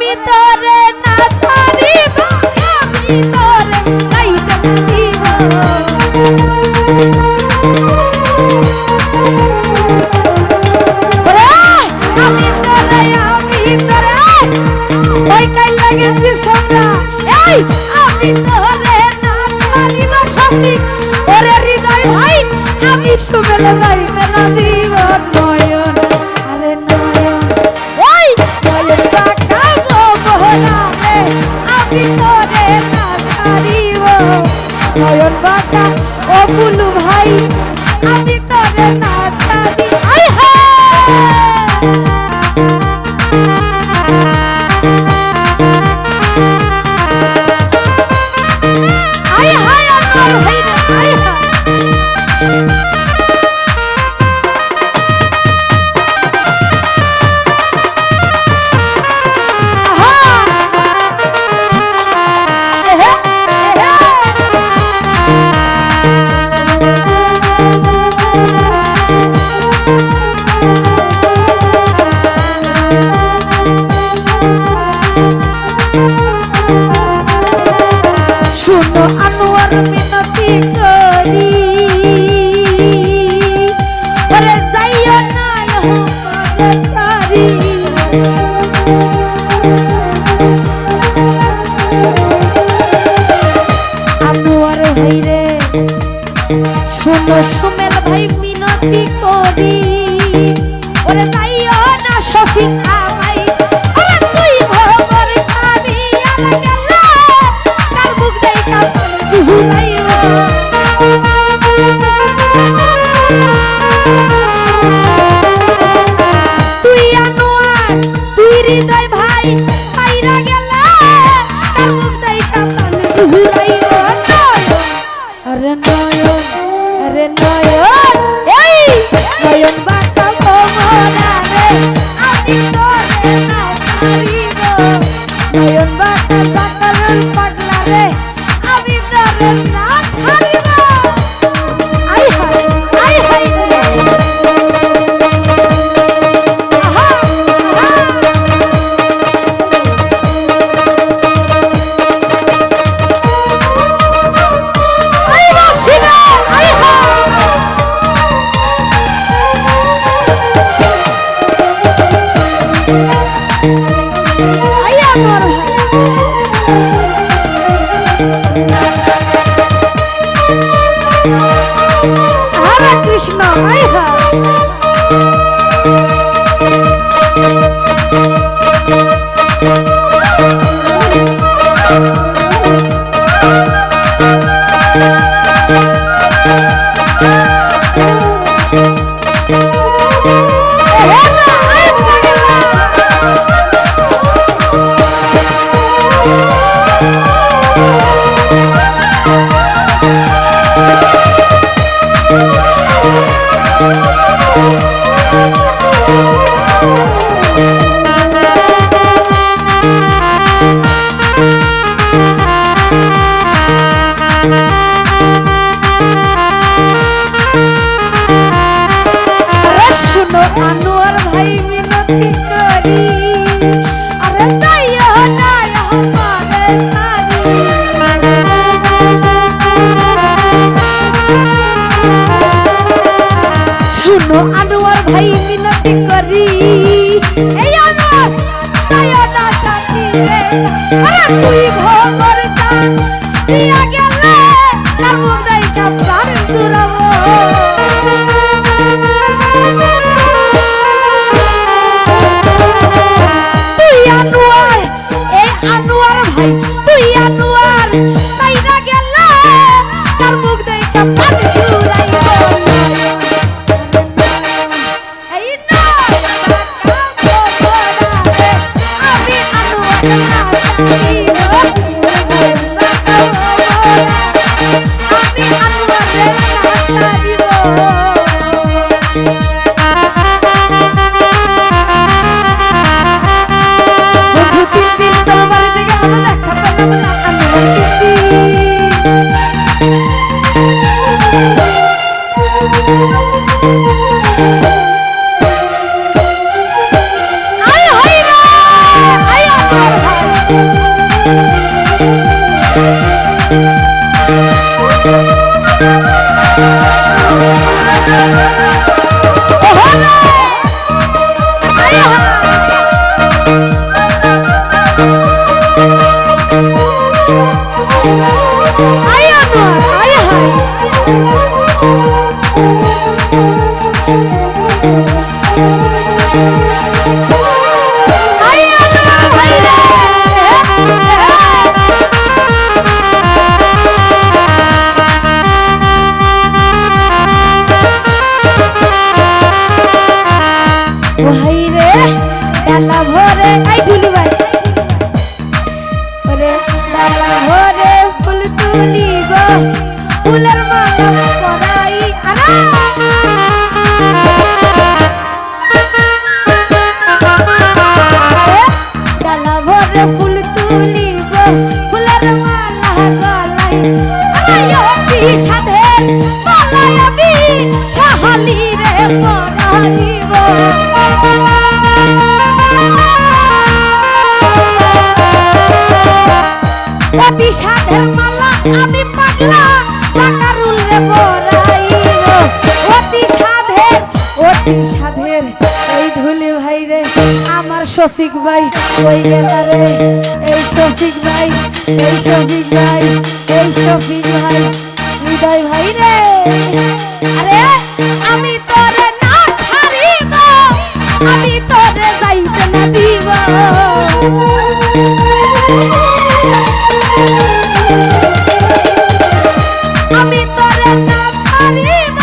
আমি তোরে না ছাড়িব আমি তোরে যাইতে দিব আমি তোরে ওই কাই লাগেছি সামনা এই আমি তোরে না ছাড়িব শফিক ওরে হৃদয় ভাই আমি সুবেলে যাইতে না দিব নয়ন আরে নয়ন ওই নয়ন বাঁকাবো বহনালে আমি তোরে না ছাড়িব নয়ন বাঁকা ও বুলু ভাই আমি তোরে না ছাড়ি আই হায় আমার ভাই আই হায় শুনো আনোয়ার মিনতি করি ওরে যাইও না আমার সারি আনোয়ার ভাই রে শুনো সুমেল ভাই মিনতি করি ওরে যাইও না শফিক আমায় আরে তুই ভবর ছাড়ি আর গেল কার মুখ দেখা ভুলাইব তুই আনোয়ার তুই হৃদয় ভাই সাইরা গেল কার মুখ দেখা ভুলাইব আরে নয়ন এই নয়ন বাঁকা ভোমরা রে আমি তোরে না ছাড়িব নয়ন বাঁকা সাকারুল পাগলা রে আমি তোরে না ছাড়িব আই হাই রে আহা আই বাসিনা আই আমার হরে কৃষ্ণ আই শুনো আনোয়ার ভাই মিনতি করি আরে যাইও না আমারে সারি শুনো আনোয়ার ভাই মিনতি করি এই আনোয়ার যাইও না সাথী রে আরে তুই ভোর সাথ দিয়া গেলে কার মুখ দেখা প্রাণ জুড়াবো আনোয়ার ভাই তুই আনোয়ার সাইরা গেল কার মুখ দেখা পানি জুড়াইব এই না আমি আনোয়ার না ছাড়িব সাধের এই ঢুলি ভাই রে আমার শফিক ভাই ওই গেলা রে এই শফিক ভাই এই শফিক ভাই এই শফিক ভাই হৃদয় ভাই রে আরে আমি তোরে না ছাড়িব আমি তোরে যাইতে না দিব আমি তোরে না ছাড়িব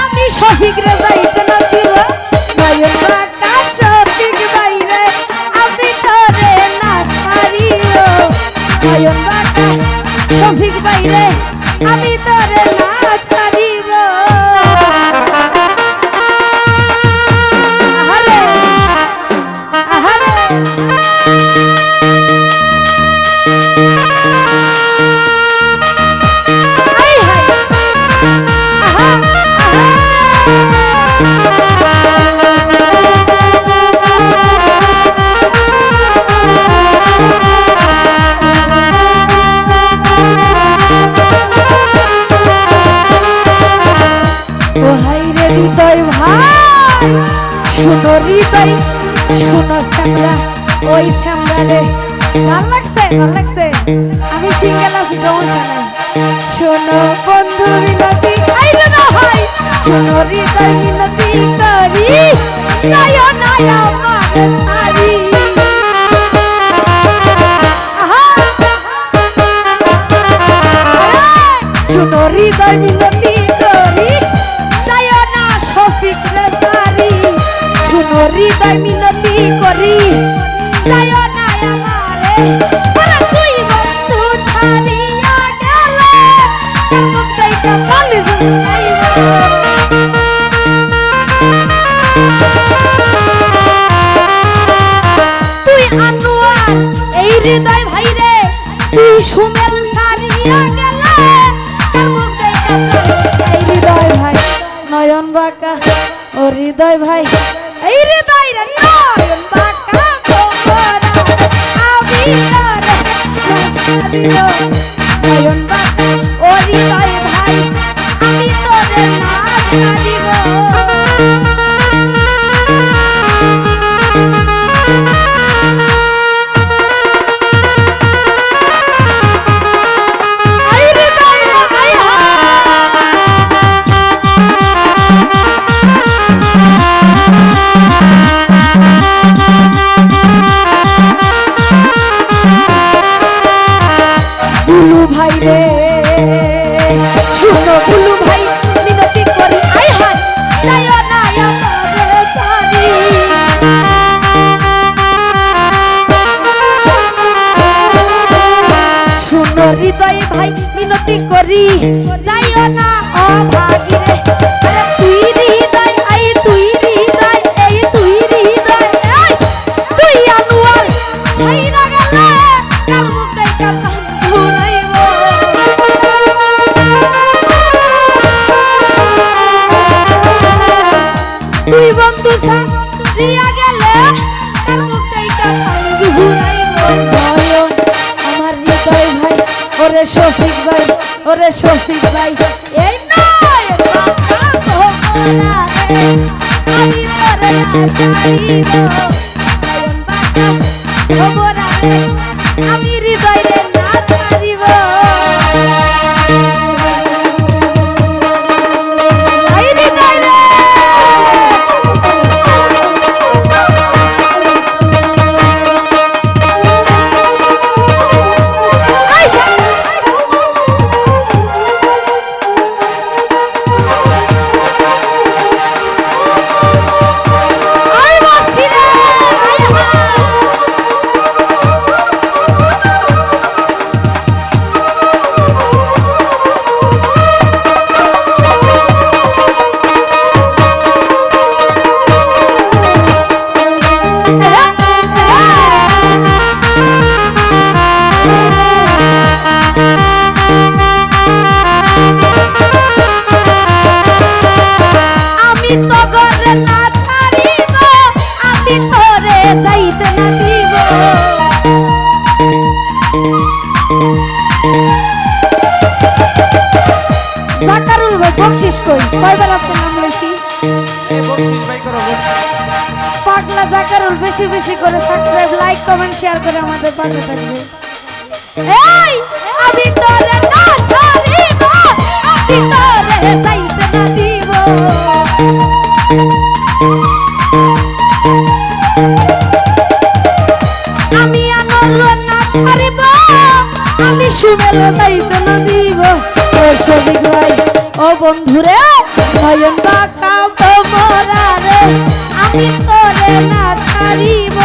আমি শফিক রে যাইতে না দিব নয়ন বাঁকা শফিক ভাই রে আমি তোরে না ছাড়িব নয়ন বাঁকা শফিক ভাই রে আমি তোরে না ছাড়িব আহারে আহারে আই হাই আহা ও হাই রে হৃদয় ভাই শুনো হৃদয় শুনো শ্যামরা ওই শ্যামরা রে ভাল লাগছে আমি সিঙ্গেল আছি সমস্যা নাই শোনো বন্ধু মিনতি আই রে না ভাই শোনো হৃদয় মিনতি করি নয় নয় আমার ছাড়ি শোনো হৃদয় মিনতি করি নয় না শফিক রে ছাড়ি শোনো হৃদয় মিনতি করি নয় না আমারে ওরে তুই বন্ধু ছাড়িয়া গেলে কার মুখটাইটা কালি জুড়াইব তুই আনোয়ার এই হৃদয় ভাই রে তুই সুমেল ছাড়িয়া গেলে কার মুখটাইটা এই হৃদয় ভাই নয়ন বাঁকা ও হৃদয় ভাই এই হৃদয় রে নয়ন বাঁকা কোমরা আমি তোরে না ছাড়িব নয়ন বাঁকা ও হৃদয় ভাই আমি তোরে না ছাড়িব আই হৃদয় রে আই হা বুলু ভাই রে শুনো বুলু ভাই মিনতি করি আই হাই যায় না আমারে ছাড়ি শুনো হৃদয় ভাই মিনতি করি যায় না অভাগী রে আরে তুই হৃদয় আই তুই হৃদয় এই তুই হৃদয় এই তুই আনোয়ার ভাই না গেলে কার মুখ দেখা ঘুরাইব তুই বন্ধু ছাড়িয়া গেলে কার মুখ দেখা ঘুরাইব নয়ন আমার হৃদয় ভাই ওরে শফিক ভাই এই নয় বাঁকা কোমরা রে আমি তোরে না ছাড়িব নয়ন বাঁকা কোমরা রে আমি হৃদয় রে না ছাড়িব আই হৃদয় রে আইসা আই বাসি রে আই হা কারণ বেশি বেশি করে সাবস্ক্রাইব লাইক কমেন্ট শেয়ার করে আমাদের পাশে থাকবে। এই আমি তোরে না ছাড়িব, আমি তোরে যাইতে না দিব। আমি আনর না ছাড়িব, আমি সুমেল যাইতে না দিব। ও শফিক ভাই ও বন্ধুরে নয়ন বাঁকা ভ্রমরা রে, আমি তোরে না ছাড়িব।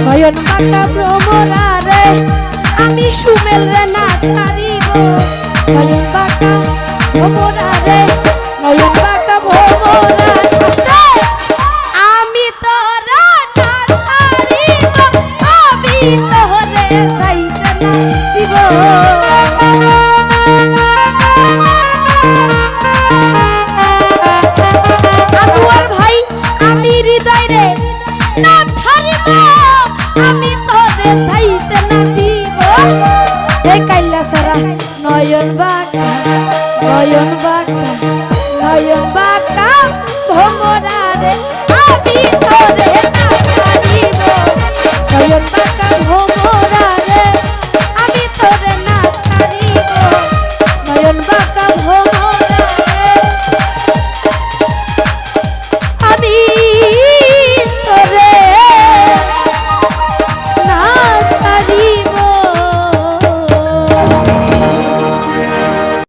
নয়ন বাঁকা ভ্রমরা রে, আমি সুমেল রে না ছাড়িব। নয়ন বাঁকা ভ্রমরা রে, নয়ন বাঁকা ভ্রমরা রে, আমি তোরে না ছাড়িব, আমি তোরে যাইতে না দিব। আনোয়ার ভাই আমি হৃদয় রে না ছাড়িব, আমি তোরে যাইতে না দিব। এই কাইলা সারা নয়ন বাঁকা, নয়ন বাঁকা, নয়ন বাঁকা ভ্রমরা রে,